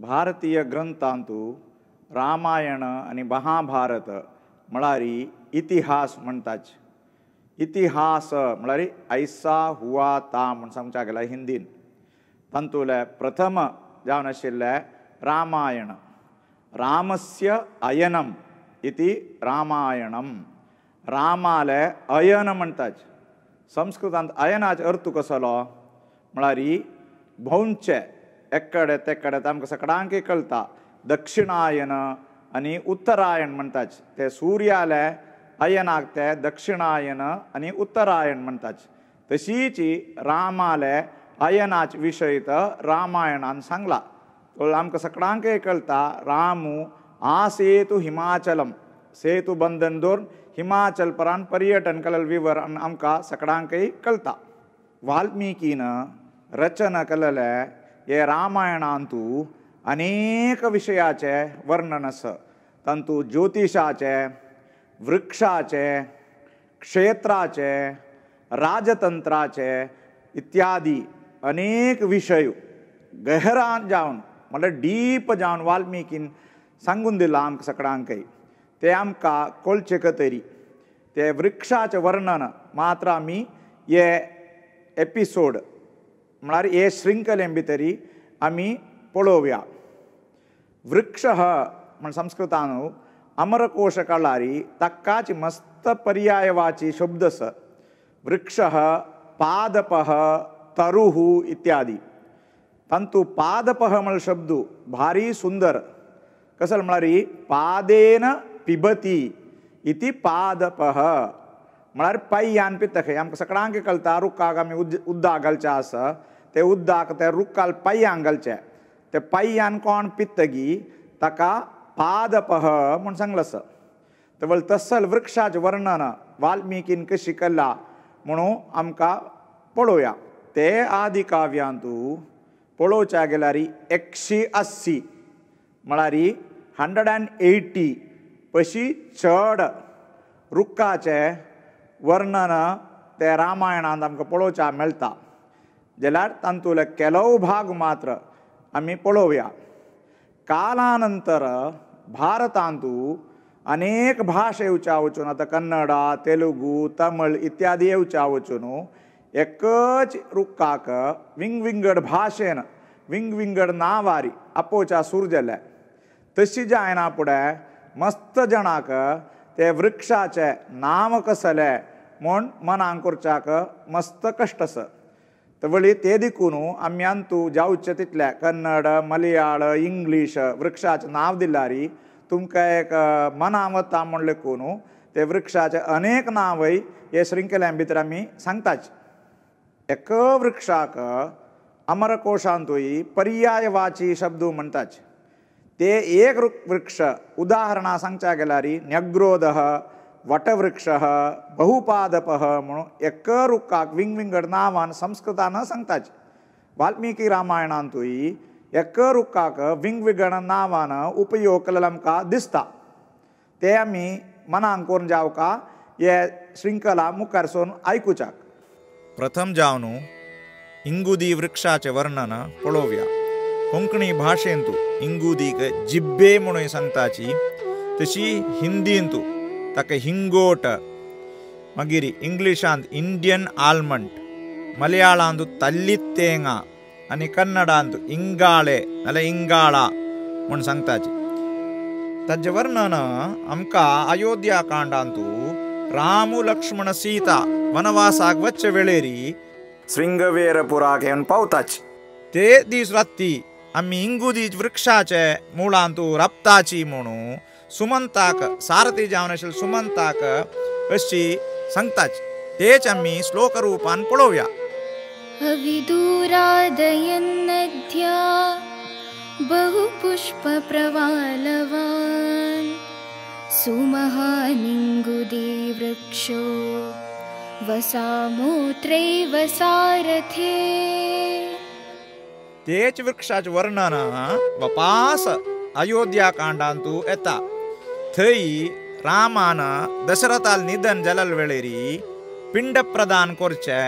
भारतीय ग्रंथांतू रामायण आणि महाभारत म्हळ्यारी इतिहास म्हणटाच. इतिहास म्हळ्यार ऐसा हुआ ता म्हण सांगचा गेला हिंदीन. तांतूले प्रथम जावन आशिल्ले रामायण. रामस्य अयनम इति रामायणम. रामाले अयन म्हणटाच. संस्कृतांत अयनाचो अर्थ कसलो म्हळ्यार भोंवचे एक्कडे तेकडे आमकां सगळ्यांक कळटा. दक्षिणायन आनी उत्तरायण म्हणटाच. ते सुर्याले अयनाक ते दक्षिणायन आनी उत्तरायण म्हणटाच. तशीच रामाले अयनाच विशय रामायणान सांगला. तो आमकां सगळ्यांक कळटा रामू आसेतु हिमाचलम. सेतू बंधन दवरून हिमाचल परान पर्यटन केलें विवरण आमकां सगळ्यांक कळटा. वाल्मिकीन रचना केलेले हे रामायणांतू अनेक विशयाचे वर्णन आसा. तांतू ज्योतिषाचे, वृक्षाचे, क्षेत्राचे, राजतंत्राचे इत्यादी अनेक विशय गहरान जावन म्हळ्यार डीप जावन वाल्मिकीन सांगून दिला आमकां सगळ्यांक. ते आमकां कळचे तरी ते वृक्षाचें वर्णन मात्र आमी हे एपिसोड म्हळ्यार हे श्रृंखले भितरी आमी पळोवया. वृक्ष म्हण संस्कृतान अमरकोश काढल्यार ताकाच मस्त पर्यायवाची शब्द आसा. वृक्ष पादप तरुः इत्यादी. तांतू पादप म्हण शब्द भारी सुंदर. कसलो म्हळ्यार पादेन पिबती इति पादप म्हळ्यार पाययान पितखंय. आमकां सगळ्यांक कळटा रुखाक आमी उद्दाक घालचें आसा. ते उद्दाक ते रुखाल पाययांक घालचे. ते पाययान कोण पित्तगी ताका पादप म्हूण सांगला आसा. तर तसल वृक्षाचें वर्णन वाल्मिकीन कशी केला म्हणून आमकां पळोवया. ते आदि काव्यांतू पळोवच्या गेल्यार 180 म्हळ्यार 180 पशी चड रुखाचे वर्णन ते रामायणांत आमकां पळोवच्या मेळटा. जाल्यार तांतूले केलो भाग मात्र आमी पळोवया. कालानंतर भारतांतू अनेक भाशा येवच्या वचून आतां कन्नडा, तेलुगू, तमिळ इत्यादी येवच्या वचून एकच रुखाक विंगविंगड भाशेन विंगविंगड नांवारी आपोवच्या सुरू जाल्या. तशी जायना फुडें मस्त जाणाक ते वृक्षाचे नांव कसले म्हूण मनाक करच्याक मस्त कश्ट आसा. वळी ते देखून आम्यांतू जावचे तितले कन्नड, मलयाळ, इंग्लीश वृक्षाचें नांव दिल्यार तुमकां एक मना वता म्हण लेकून ते वृक्षाचे अनेक नांवय हे श्रृंखले भितर आमी सांगताच. एक वृक्षाक अमरकोशांतूय पर्यायवाची शब्द म्हणटाच. ते एक वृक्ष उदाहरणां सांगच्या गेल्यार न्यग्रोधः, वटवृक्ष, बहुपादप म्हणून एक रुखाक विंगविंगड नांवान संस्कृतान सांगताच. वाल्मिकी रामायणांतूय एक रुखाक विंगविंगड नांवान उपयोग केलेलो आमकां दिसता. ते आमी मनाक करून जावका हे श्रृंखला मुखार सावन आयकुच्याक. प्रथम जावन इंगुदी वृक्षाचें वर्णन पळोवया. कोंकणी भाशेंतू इंगुदीक जिब्बे म्हणून सांगताची. तशी हिंदींतू ताका हिंगोट, मागीर इंग्लिशांत इंडियन आलमंड, मलयाळांत तल्लित्तेंगा आनी कन्नडांत इंगाळे नाल्यार इंगाळा म्हूण सांगताची. ताचें वर्णन आमकां अयोध्या कांडांतू रामू लक्ष्मण सीता वनवासाक वच्चे वेळेरी श्रृंगवेरपुराक येवन पावताच. ते दीस राती आमी इंगुदी वृक्षाचे मुळांतू राबताची म्हणून सुमंताक सारथी जावन आशिल्ले सुमंताक अशी सांगताच. तेच आमी श्लोक रुपान पळोवया. विदुरादयन्नद्या बहुपुष्प प्रवालवान् सुमहानिंगुदी वृक्षो वसामोत्रैव सारथे. तेच वृक्षाचें वर्णन वपास अयोध्या कांडांतू येता. थंय रामान दशरथाल निधन जाल्या वेळेरी पिंड प्रदान करचे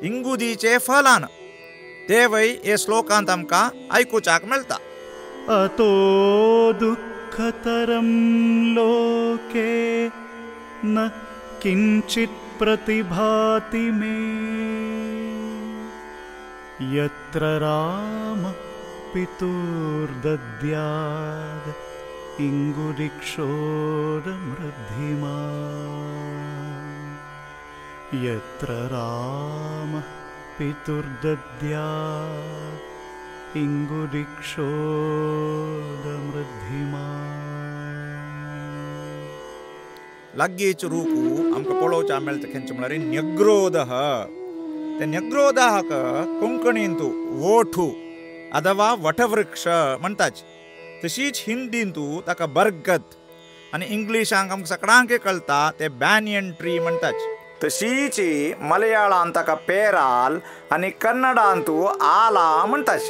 इंगुदीचे फलान. ते वय हे श्लोकांत आमकां आयकुच्याक मेळटा. अतो दुःखतरं लोके न किञ्चित् प्रतिभाति मे यत्र रामः पितुर्दद्याद् इङ्गुरिक्षोरमृद्धिमान् यत्र रामः पितुर्दद्याद् इङ्गुरिक्षोरमृद्धिमान्. लग्गीच रूकू आमकां पळोवचा मेळटा खंयचे म्हळ्यार न्यग्रोधः. ते न्यग्रोधाक कोंकणींतू वोठू अथवा वटवृक्ष म्हणटाच. तशीच हिंदींतू ताका बरगद आनी इंग्लिशांक आमकां सगळ्यांक कळटा ते बॅनियन ट्री म्हणटाच. तशीच मलयाळांत ताका पेराल आनी कन्नडांतू आला म्हणटाच.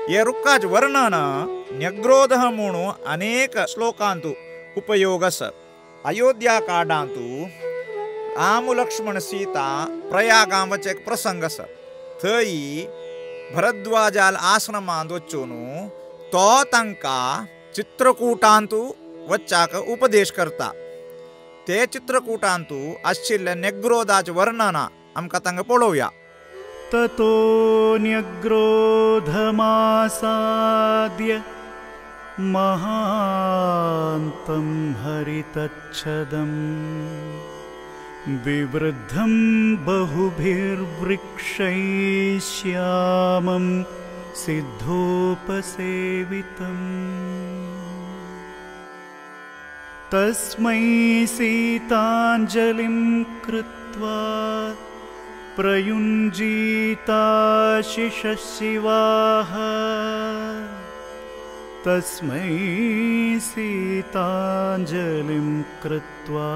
हे रुखाचे वर्णन न्यग्रोधः म्हणून अनेक श्लोकांतू उपयोग आसा. अयोध्या कांडांतू राम लक्ष्मण सीता प्रयागां वचे एक प्रसंग आसा. थंय भरद्वाजाल आश्रमांत वचून तो तांकां चित्रकूटांतू वच्चाक उपदेश करता. ते चित्रकूटांतू आशिल्ले न्यग्रोधाचें वर्णन आमकां तांकां पळोवया. ततो न्यग्रोधमासाद्य महान्तं हरितच्छदम् विवृद्धं बहुभिर्वृक्षैः श्यामं सिद्धोपसेवितम् तस्मै सीताञ्जलिं कृत्वा प्रयुञ्जीताशिषशिवाः तस्मै सीताञ्जलिं कृत्वा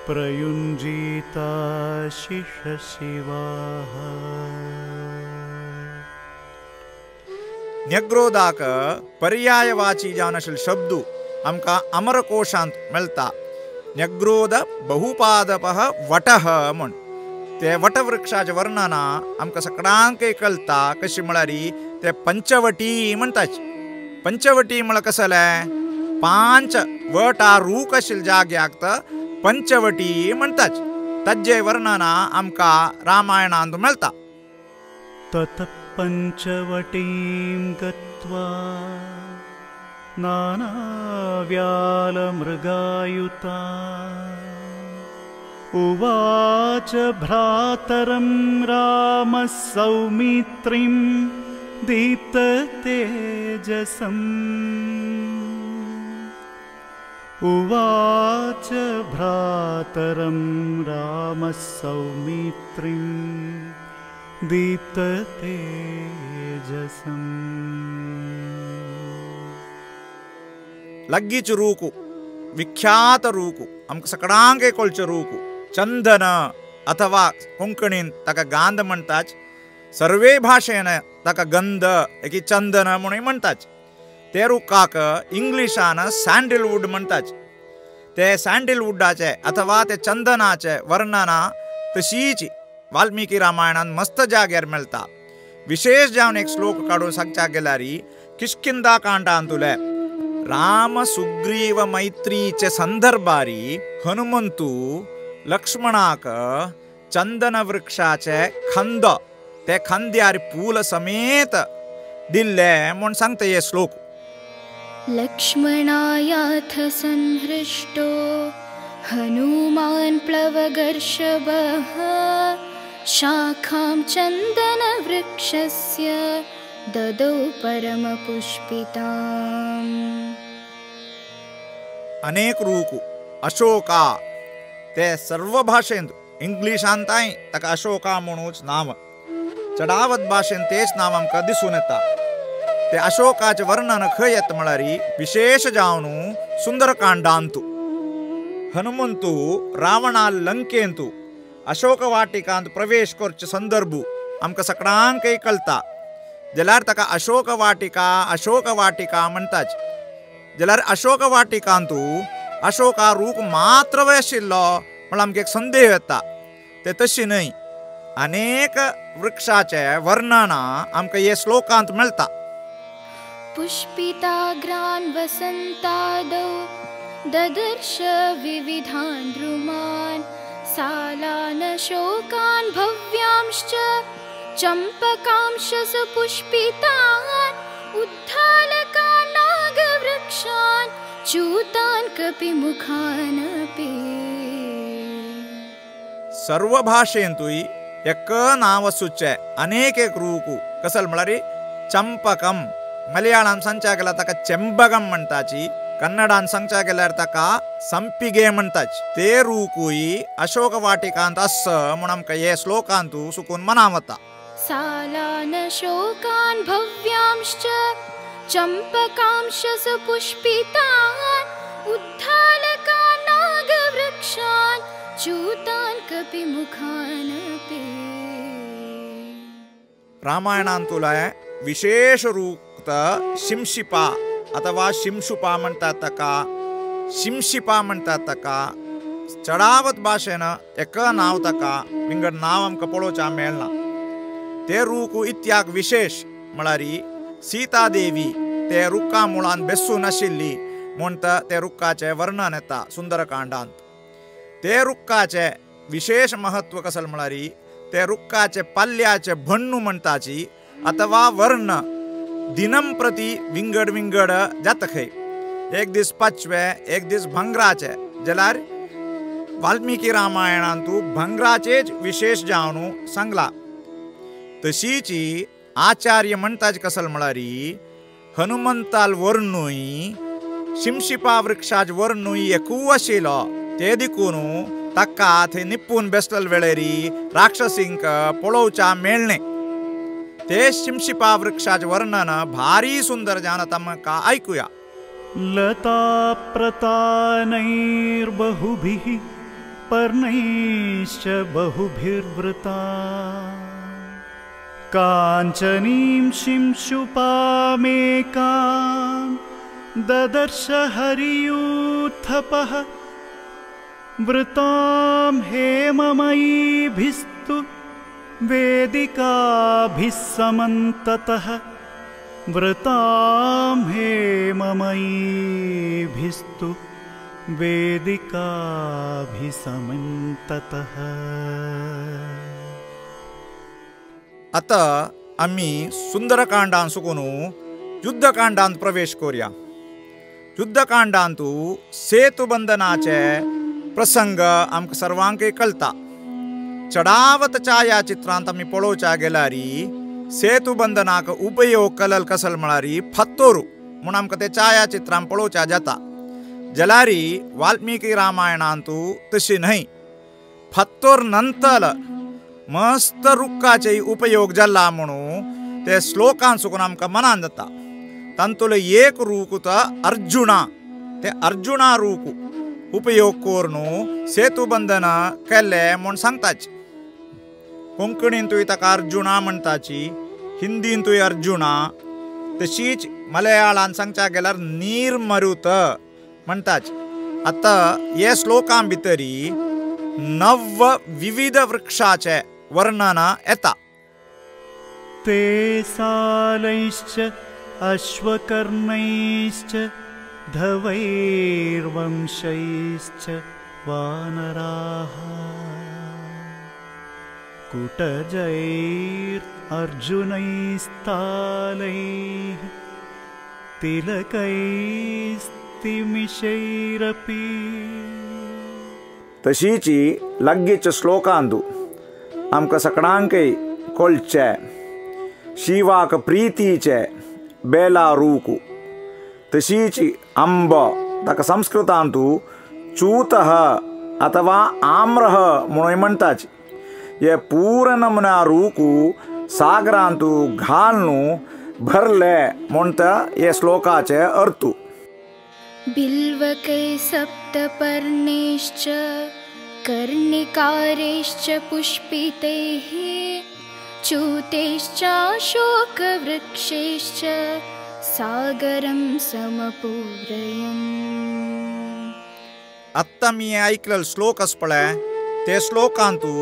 प्रयुञ्जीताशिषशिवाः. न्यग्रोधाक पर्यायवाची जावन आशिल्ले शब्द आमकां अमरकोशांत मेळटा. न्यग्रोध बहुपादपः वटः म्हूण. ते वटवृक्षाचें वर्णन आमकां सगळ्यांक कळटा कशें म्हळ्यार ते पंचवटी म्हणटाच. पंचवटी म्हळ्यार कशें जालें 5 वटा रूख आशिल्ल्या जाग्याक पंचवटी म्हणटाच. ताचें वर्णन आमकां रामायणांत मेळटा. ततः पंचवटीं गत्वा नानाव्यालमृगायुता उवाच भ्रातरं रामः सौमित्रिं दीप्ततेजसम् उवाच भ्रातरं रामः सौमित्रिं दीप्ततेजसम्. लग्गीच रूकु विख्यात रूकु आमकां सगळ्यांक कळचें रूकु चंदन अथवा कोंकणींत ताका गांध म्हणटाच. सर्वे भाशेन ताका गंध एकी चंदन म्हणून म्हणटाच. ते रुखाक इंग्लिशान सॅन्डलवूड म्हणटाच. ते सॅन्डलवुडाचे अथवा ते चंदनाचे वर्णन तशीच वाल्मिकी रामायणांत मस्त जाग्यार मेळटा. विशेष जावन एक श्लोक काडून सांगच्याक गेल्यार किष्किंधा कांडांतुले राम सुग्रीव मैत्रीचे संदर्भारी हनुमंतू लक्ष्मणाक चंदन वृक्षाचे खंद ते खंद्यार पूल समेत दिल्ले म्हूण सांगता हे श्लोक. लक्ष्मणायाथ संहृष्टो हनुमान् प्लवगर्षभः शाखां चन्दनवृक्षस्य ददौ परमपुष्पिताम्. अनेक रूकु अशोका ते सर्व भाशेंत इंग्लिशांताय ताका अशोका म्हणूच नांव. चडावत भाशेंत तेच नांव आमकां दिसून येता. ते अशोकाचें वर्णन खंय येता म्हळ्यार विशेष जावन सुंदरकांडांतू. हनुमंतू रावणाल लंकेंतू अशोक वाटिकांत प्रवेश करचे संदर्भ आमकां सगळ्यांक कळटा. जाल्यार ताका अशोक वाटिका म्हणटाच. जाल्यार अशोक वाटिकांतू अशोका रूख मात्र आशिल्लो म्हळ्यार आमकां एक संदेह येता. ते तशी न्हय. अनेक वृक्षाचे वर्णन आमकां हे श्लोकांत मेळटा. पुष्पिताग्रान् वसन्तादौ ददर्श विविधान् द्रुमान् सालान् शोकान् भव्यांश्च चम्पकांश्च सुपुष्पितान् उद्धालकान् नागवृक्षान् च्यूतान् कपिमुखानपि सर्व भाषेंतुई एक नाव सुच्चे अनेक एक रूकु कसल मळरी चंपकम मलयाळम संचा गेला तका चेंबगम म्हणताची कन्नडान संचा गेल्यार तका संपिगे म्हणताच ते रूकुई अशोक वाटिकांत अस म्हणून आमकां हे श्लोकांतू सुकून मनावता सालान् शोकान् भव्यांश्च चम्पकांश्च सुपुष्पितान् उद्धालकान् नागवृक्षान् च्यूतान् कपिमुखानपि रामायणांतुला विशेष रूक्त शिंशिपा अथवा शिंशुपा म्हणतात तका शिंशिपा म्हणतात तका चढावत भाषेन एक नाव तका विंगड नाव आमकां पळोवचा मेळना ते रूक इत्याक विशेष म्हळ्यारी सीतादेवी ते रुक्का मुळान बेसून आशिल्ली म्हणटा ते रुक्काचे वर्णन येता सुंदरकांडांत ते रुक्काचे विशेष महत्व कसल म्हळ्यारी ते रुक्काचे पल्ल्याचे भन्नू म्हणटाची अथवा वर्ण दिनम प्रति विंगड विंगड जातखै एक दीस पाचवे एक दीस भंगराचे जाल्यार वाल्मिकी रामायणांतू भंगराचेच विशेष जावनू सांगला तशीची आचार्य म्हणटाच कसल म्हळ्यारी हनुमंताल वर्णूय शिंशिपा वृक्षाच वर्णूय एकू आशिल्लो ते देखून ताका थंय निपून बेसलेल वेळेरी राक्षसींक पळोवचा मेळ्ळें ते शिंशिपा वृक्षाच वर्णन भारी सुंदर जावन आमकां आयकुया लता प्रतानैर्बहुभिः पर्णैश्च बहुभिर्वृता काञ्चनीं शिंशुपामेकां ददर्श हरियूथपः वृतां हेममयीभिस्तु वेदिकाभिः समन्ततः वृतां हेममयीभिस्तु वेदिकाभिः समन्ततः आता आम्ही सुंदरकांडांत सुकून युद्धकांडांत प्रवेश करूया युद्धकांडांतू सेतुबंधनाचे प्रसंग आमकां सर्वांकय कळटा चढावत छायाचित्रांत आमी पळोवच्या गेल्यारी सेतुबंधनाक उपयोग कलल कसल म्हळ्यारी फत्तोरू म्हूण आमकां ते छायाचित्रांत पळोवच्या जाता जाल्यारी वाल्मिकी रामायणांतू तशी न्हय फत्तोर नंतर मस्त रुक्काचे उपयोग जाल्ला म्हणून ते श्लोकांत सुकून आमकां मनान जाता तांतूलो एक रूक अर्जुना ते अर्जुना रूक उपयोग करून सेतुबंधन केल्ले म्हूण सांगताच कोंकणींतूय ताका अर्जुना म्हणटाची हिंदींतूय अर्जुना तशीच मलयाळांत सांगच्या गेल्यार नीर मरुत म्हणटाच आतां हे श्लोकां भितरी 9 विविध वृक्षाचे वर्णन येता ते सालैश्च अश्वकर्णैश्च धवैर्वंशैश्च वानराः कुटजैर्अर्जुनैस्तालैः तिलकैस्तिमिषैरपि तशीची लगीच श्लोकांतू आमकां सगळ्यांकय कळचे शिवाक प्रीतीचे बेला रूक तशीच अंब ताका संस्कृतांतू चूतः अथवा आम्रह म्हणून म्हणटाच हे पूर्ण नमुना रूकू सागरांतू घालनू भरले म्हणटा हे श्लोकाचे अर्थ बिल्वकै सप्तपर्णैश्च कर्णिकारैश्च पुष्पितैः च्यूतैश्चाशोकवृक्षैश्च सागरं समपूरयन् आत्ता मी ऐकलेलो श्लोक आस पळय ते श्लोकांतू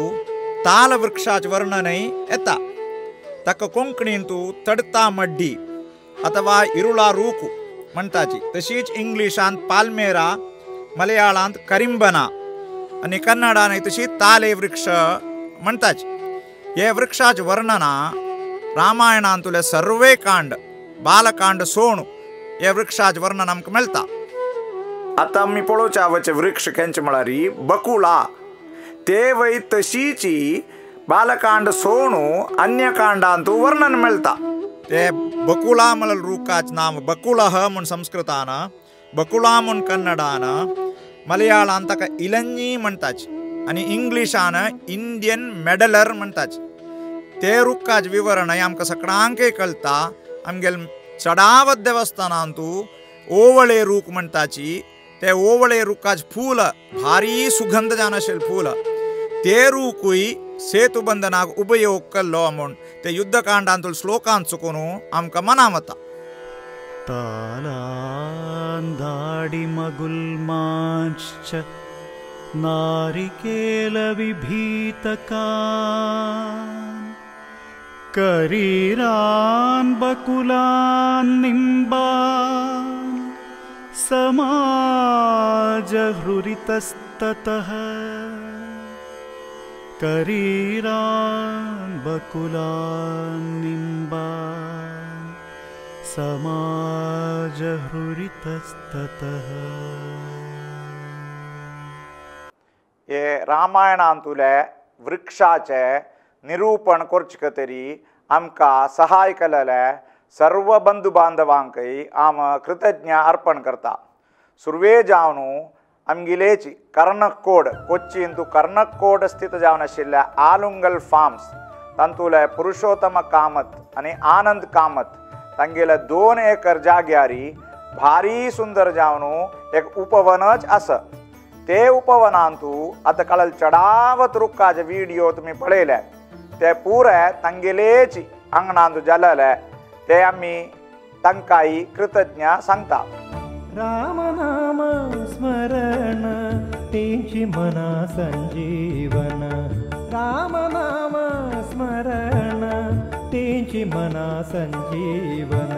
ताल वृक्षाचे वर्णनय येता ताका कोंकणींतू तडता मड्डी अथवा इरुळा रूकु म्हणटाची. तशीच इंग्लिशांत पाल्मेरा, मलयाळांत करिंबना आणि कन्नडान तशी ताले वृक्ष म्हणटाची. हे वृक्षाचे वर्णना रामायणांतले सर्वे कांड बालकांड सोडून हे वृक्षाचे वर्णन आमकां मेळटा. आतां आमी पळोवच्या वचे वृक्ष खंयचे म्हळ्यार बकुळा. ते वय तशीची बालकांड सोडून अन्य कांडांतू वर्णन मेळटा. ते बकुळा म्हळ्यार रुखाचें नांव बकुळः म्हूण संस्कृतान, बकुळा म्हूण कन्नडान, मलयाळांत ताका इलंजी म्हणटाची आनी इंग्लिशान इंडियन मेडलर म्हणटाची. ते रुखाचें विवरण आमकां सगळ्यांकय कळटा. आमगेल चडावत देवस्थानांतू ओवळे रूख म्हणटाची. ते ओवळे रुखाचें फूल भारी सुगंध जावन आशिल्लें फूल. ते रूखूय सेतुबंधनाक उपयोग केल्लो म्हूण ते युद्धकांडांतूल श्लोकांत चुकून आमकां मना वता. तालान्दाडिमगुल्मांश्च नारिकेलविभीतकान् करीरान् बकुलान् निम्बान् समाजहृरितस्ततः करीरान् बकुलान् निम्बान् समाजहृरितस्ततः. हे रामायणांतुले वृक्षाचे निरूपण करचे तरी आमकां सहाय केलेले सर्व बंधू बांधवांकय आम कृतज्ञ अर्पण करता. सुरवे जावन आमगेलेची कर्णकोड कोच्चींतू कर्णकोड स्थित जावन आशिल्ल्या आलुंगल फार्म्स तांतुले पुरुषोत्तम कामत आनी आनंद कामत तांगेले 2 एकर जाग्यारी भारी सुंदर जावन एक उपवनच आसा. ते उपवनांतू आतां काळाल चडावत रुखाचे व्हिडिओ तुमी पळयले. ते पुरे तांगेलेची आंगणांत जालेले. ते आमी तांकांय कृतज्ञ सांगता. राम नाम स्मरण तेची मना संजीवन. राम नाम स्मरण तेची मना संजीवन.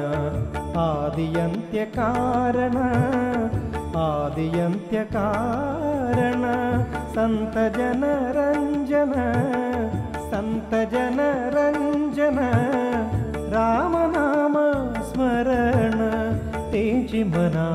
आदियंत्य कारण आदियंत्य कारण संत जन रंजन संत जन रंजन. राम नाम स्मरण तेची मना